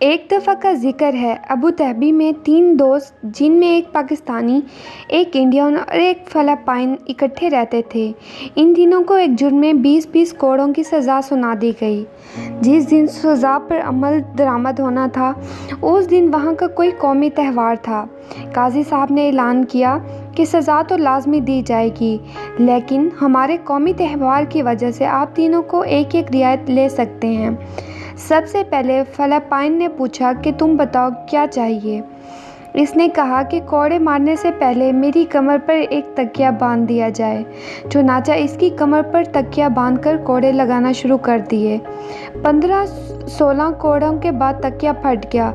ایک دفعہ کا ذکر ہے، ابو ظہبی میں 3 دوست جن میں ایک پاکستانی، ایک انڈین اور ایک فلپائنی اکٹھے رہتے تھے۔ ان تینوں کو ایک جرم میں 20 کوڑوں کی سزا سنا دی گئی۔ جس دن سزا پر عمل درآمد ہونا تھا اس دن وہاں کا کوئی قومی تہوار تھا۔ قاضی صاحب نے اعلان کیا کہ سزا تو لازمی دی جائے گی، لیکن ہمارے قومی تہوار کی وجہ سے آپ تینوں کو ایک رعایت لے سکتے ہیں۔ سب سے پہلے فلپائن نے پوچھا کہ تم بتاؤ کیا چاہیے؟ اس نے کہا کہ کوڑے مارنے سے پہلے میری کمر پر ایک تکیہ باندھ دیا جائے۔ چنانچہ اس کی کمر پر تکیہ باندھ کر کوڑے لگانا شروع کر دیے۔ 15-16 کوڑوں کے بعد تکیہ پھٹ گیا،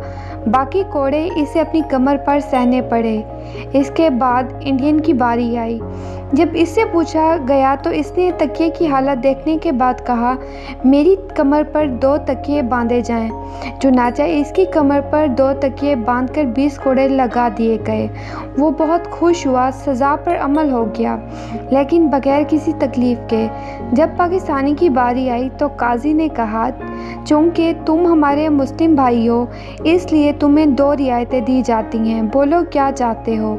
باقی کوڑے اسے اپنی کمر پر سہنے پڑے۔ اس کے بعد انڈین کی باری آئی۔ جب اس سے پوچھا گیا تو اس نے تکیے کی حالت دیکھنے کے بعد کہا، میری کمر پر 2 تکیے باندھے جائیں۔ چنانچہ اس کی کمر پر 2 تکیے باندھ کر 20 کوڑے لگا دیے گئے۔ وہ بہت خوش ہوا، سزا پر عمل ہو گیا، لیکن بغیر کسی تکلیف کے۔ جب پاکستانی کی باری آئی تو قاضی نے کہا، چونکہ تم ہمارے مسلم بھائی ہو اس لیے تمہیں 2 رعایتیں دی جاتی ہیں، بولو کیا چاہتے ہو؟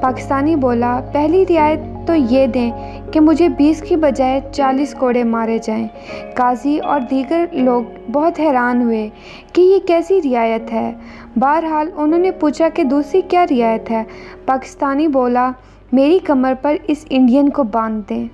پاکستانی بولا، پہلی رعایت تو یہ دیں کہ مجھے 20 کی بجائے 40 کوڑے مارے جائیں۔ قاضی اور دیگر لوگ بہت حیران ہوئے کہ یہ کیسی رعایت ہے۔ بہرحال انہوں نے پوچھا کہ دوسری کیا رعایت ہے؟ پاکستانی بولا، میری کمر پر اس انڈین کو باندھ دیں۔